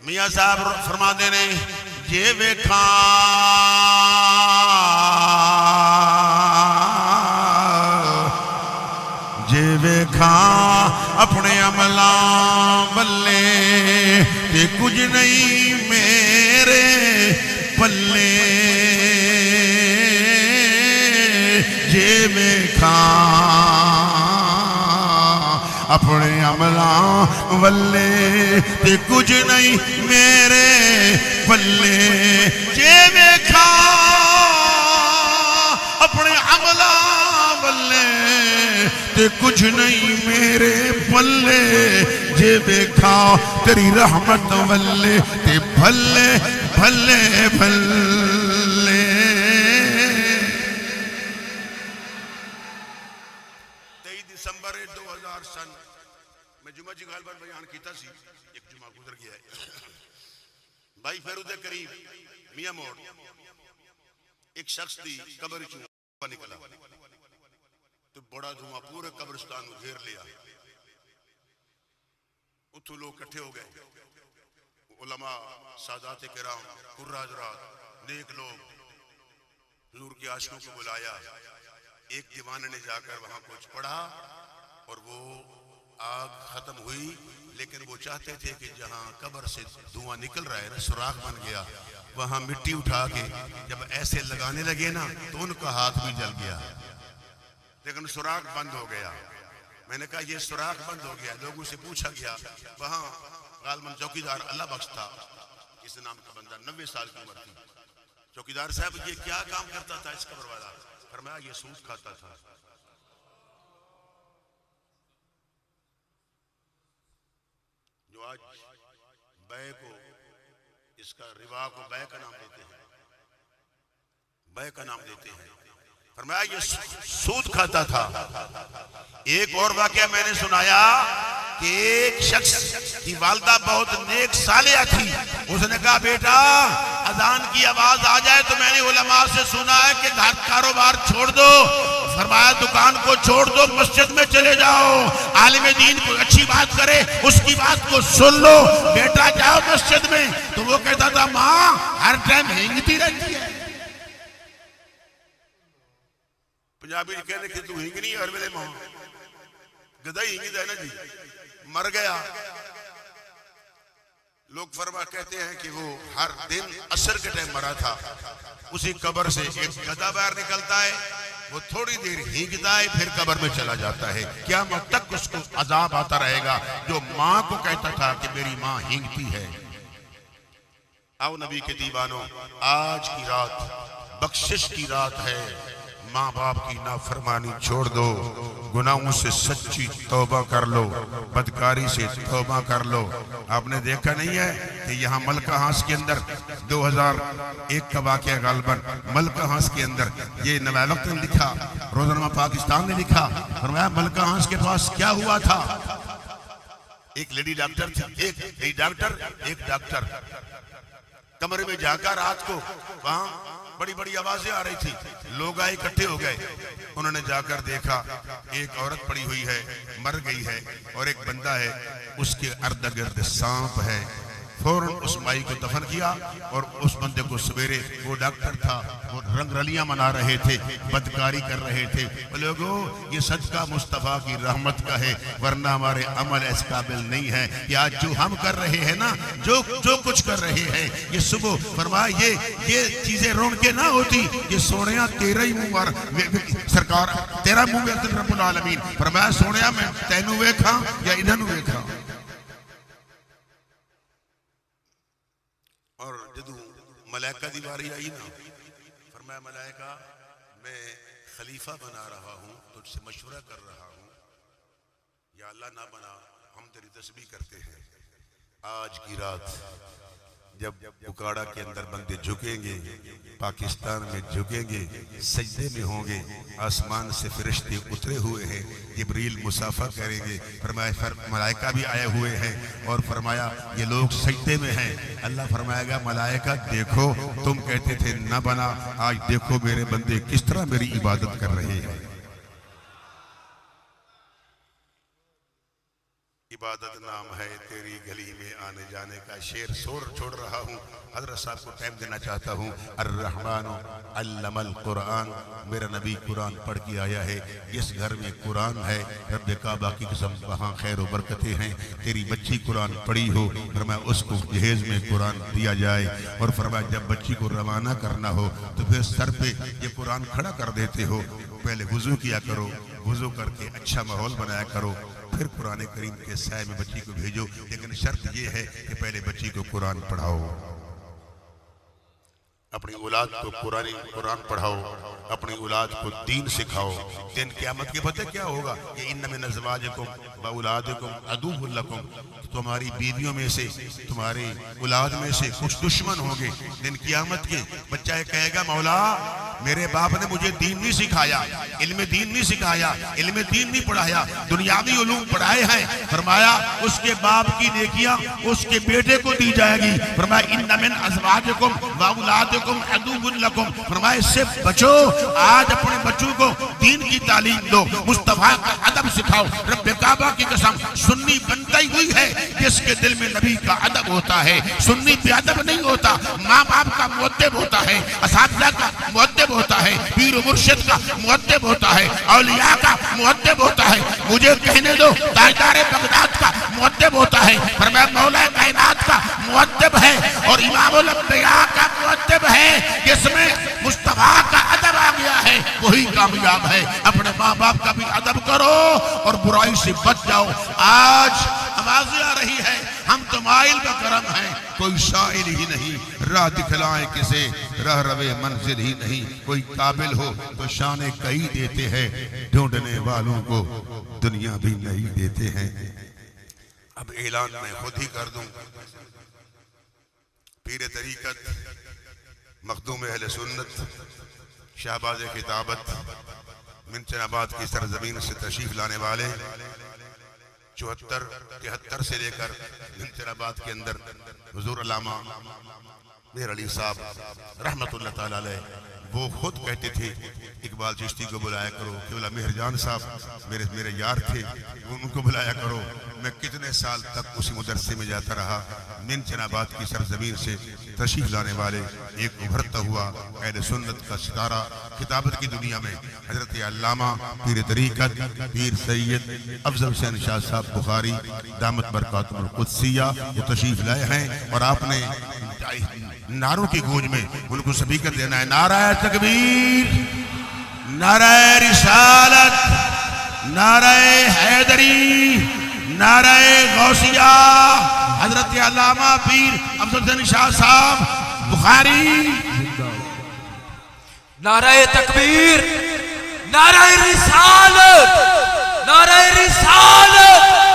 मियाँ साहब फरमाते ने जे वेखा जे वेखा अपने अमला बल्ले ते कुछ नहीं मेरे पल्ले जे वेखा अपने अमला वल्ले ते कुछ नहीं मेरे पल्ले जे वेखा अपने अमला वल्ले ते कुछ नहीं मेरे पल्ले जे वेखा तेरी रहमत वल्ले ते भल्ले भल्ले भल्ले। 23 दिसंबर 2000 सन मैं जुमा जी गाल बयान किया सी एक जुमा गुजर गया है भाई फेरू दे करीब मियां मोड़ एक शख्स की कब्र चो निकला तो बड़ा धुआं पूरे कब्रिस्तान को घेर लिया। उतो लोग इकट्ठे हो गए, उलमा सादात किराम कुर्राज रात नेक लोग हुजूर के आशिकों को बुलाया। एक दीवाने ने जाकर वहां कुछ पढ़ा और वो आग खत्म हुई, लेकिन वो चाहते थे कि जहां कब्र से धुआं निकल रहा है ना, सुराख बन गया, वहां मिट्टी उठा के जब ऐसे लगाने लगे ना तो उनका हाथ भी जल गया, लेकिन सुराख बंद हो गया। मैंने कहा ये सुराख बंद हो गया। लोगों से पूछा गया, वहां गालमन चौकीदार अल्लाह बख्श था, इस नाम का बंदा 90 साल की उम्र थी। चौकीदार साहब ये क्या काम करता था इस कब्र वाला? फरमाया ये सूद खाता था। जो आज बै को इसका रिवा को बै का नाम देते हैं, बै का नाम देते हैं, फरमाया ये सूद खाता था। एक और वाकया मैंने सुनाया कि एक शख्स की वालदा बहुत नेक सालिया थी। उसने कहा बेटा अजान की आवाज आ जाए तो मैंने उलमा से सुना है कि घर कारोबार छोड़ दो। फरमाया दुकान को छोड़ दो, मस्जिद में चले जाओ, आलिम दीन को अच्छी बात करे उसकी बात को सुन लो। बेटा जाओ मस्जिद में। तो वो कहता था माँ हर टाइम हिंगती रहती है। पंजाबी कहने कि तू हिंग नहीं हर वेले मां गधा ही हिंगदा है ना जी, मर गया। लोग फरमा कहते हैं कि वो हर दिन असर के टाइम मरा था। उसी कब्र से एक गधा बाहर निकलता है, वो थोड़ी देर हिंगता है फिर कब्र में चला जाता है। क़यामत तक उसको अजाब आता रहेगा जो मां को कहता था कि मेरी मां हिंगती है। आओ नबी के दीवानों, आज की रात बख्शिश की रात है। माँ बाप की नाफरमानी छोड़ दो, गुनाहों से सच्ची तौबा कर लो, बदकारी से तौबा कर लो। आपने देखा नहीं है कि यहाँ मलका हांस के अंदर 2001 का वाकया गालबन मलका हांस के अंदर ये नवाब वक्त ने लिखा, रोजनामा पाकिस्तान ने लिखा, फरमाया मलका हांस के पास क्या हुआ था। एक लेडी डॉक्टर थी, एक डॉक्टर कमरे में जाकर रात को वहां बड़ी बड़ी आवाजें आ रही थी, लोग आए इकट्ठे हो गए। उन्होंने जाकर देखा एक औरत पड़ी हुई है, मर गई है, और एक बंदा है उसके अर्द गिर्द सांप है। फौरन उस माई को दफन किया और उस बंदे को सवेरे, वो डॉक्टर था, वो रंगरलियां मना रहे थे, बदकारी कर रहे थे। लोगों ये सदका मुस्तफा की रहमत का है, वरना हमारे अमल इस काबिल नहीं है कि आज जो हम कर रहे हैं ना, जो कुछ कर रहे हैं, ये सुबह फरमाया ये चीजें रोन के ना होती, ये सोनिया तेरा ही मुंह मार सरकार तेरा मुंह में रब्बुल आलमीन। फरमाया सोनिया मैं तैनू वेखा या इन्हां नू वेखा। और जदू मलाइका दी बारी आई ना, फरमाया मलाइका मैं खलीफा बना रहा हूं, तुझसे मशवरा कर रहा हूं, या अल्लाह ना बना, हम तेरी तस्बीह करते हैं। आज की रात जब उकाड़ा के अंदर बंदे झुकेंगे, पाकिस्तान में झुकेंगे, सजदे में होंगे, आसमान से फरिश्ते उतरे हुए हैं, जिब्रील मुसाफा करेंगे, फरमाया मलाइका भी आए हुए हैं, और फरमाया ये लोग सजदे में हैं। अल्लाह फरमाएगा मलाइका देखो तुम कहते थे न बना, आज देखो मेरे बंदे किस तरह मेरी इबादत कर रहे हैं। इबादत नाम है तेरी गली में आने जाने का। शेर शोर छोड़ रहा हूँ, हजरत साहब को टाइम देना चाहता हूँ। अर्रहमानु अल्लमल कुरान, मेरा नबी कुरान पढ़ के आया है। जिस घर में कुरान है, रब्बे काबा की कसम वहाँ खैर व बरकतें हैं। तेरी बच्ची कुरान पढ़ी हो, फरमाया उसको जहेज में कुरान दिया जाए। और फरमाया जब बच्ची को रवाना करना हो तो फिर सर पे ये कुरान खड़ा कर देते हो, पहले वुजू किया करो, वुजू करके अच्छा माहौल बनाया करो, फिर कुरान करीम के साए में बच्ची को भेजो। लेकिन शर्त ये है कि पहले बच्ची को कुरान पढ़ाओ, अपनी औलाद को कुरान पढ़ाओ, अपनी औलाद को दीन सिखाओ। दिन क़यामत के पता क्या होगा कि इन्न मिन अज़वाजिकुम व औलादिकुम अदुव्वुन लकुम, तुम्हारी बीवियों में से, तुम्हारी औलाद में से कुछ दुश्मन होंगे। दिन क़यामत के बच्चा ये कहेगा मौला मेरे बाप ने मुझे दीन नहीं सिखाया, इल्म दीन नहीं सिखाया, इल्म दीन नहीं पढ़ाया, दुनियावी उलूम पढ़ाए हैं। फरमाया उसके बाप की नेकियां उसके बेटे को दी जाएगी। फरमाया इन्ना मिन अज़वाजिकुम व औलादिकुम अदुव्वुन लकुम, फरमाया इससे बचो। आज अपने बच्चों को दीन की तालीम दो, मुस्तफा का अदब सिखाओ। रब्बे काबा की कसम सुन्नी बनता ही हुई है जिसके दिल में नबी का अदब होता है। सुन्नी बेअदब नहीं होता, माँ बाप का मुअद्दिब होता है, असातिज़ा का मुअद्दिब होता है, पीर मुर्शिद का मुअद्दिब होता है, औलिया का मुअद्दिब होता है। मुझे कहने दो ताजदार बगदाद का मुअद्दिब होता है, फरमाया मौला कायनात का मुअद्दिब है और इमामुल अंबिया का मुअद्दिब है। जिसमें मुस्तफा का अदब आ गया है वही कामयाब है। अपने माँ बाप का भी अदब करो और बुराई से बच जाओ। आज आवाज़ें आ रही है हम तो माइल का करम है, कोई शाइल ही नहीं, राह दिखलाए किसे रह रवे मंजिल ही नहीं। कोई काबिल हो तो शाने कई देते हैं, ढूंढने वालों को दुनिया भी नहीं देते हैं। अब ऐलान मैं खुद ही कर दूं, पीर तरीकत मखदूम अहले सुन्नत शाहबाज किताबत मिनचनाबाद की सरजमीन से तशरीफ लाने वाले 74-73 से लेकर मिनचनाबाद के अंदर हुजूर अल्लामा मेर अली साहब रहमतुल्लाह ताला अलैह वो खुद कहते थे इकबाल चिश्ती को बुलाया करो, केवला मेहरजान साहब मेरे यार थे, उनको बुलाया करो। मैं कितने साल तक उसी मदरसे में जाता रहा। मिनचनाबाद की सरजमीन से तशरीफ लाने वाले एक उभरता हुआ अहले सुन्नत का सितारा किताबत की दुनिया में हजरत अल्लामा पीर तरीकत पीर सैयद अफजल हुसैन शाह साहब बुखारी दामत बरकातुहुल कुद्सिया ये तशरीफ लाए हैं। और आपने नारों की गूंज में उनको सभी कर देना है। नाराए तकबीर, नाराए रिसालत, नाराए हैदरी, नाराए गौसिया, हजरत अल्लामा पीर अफजल हुसैन शाह साहब बुखारी। नाराए तकबीर, नाराए रिसालत, नाराए रिसालत।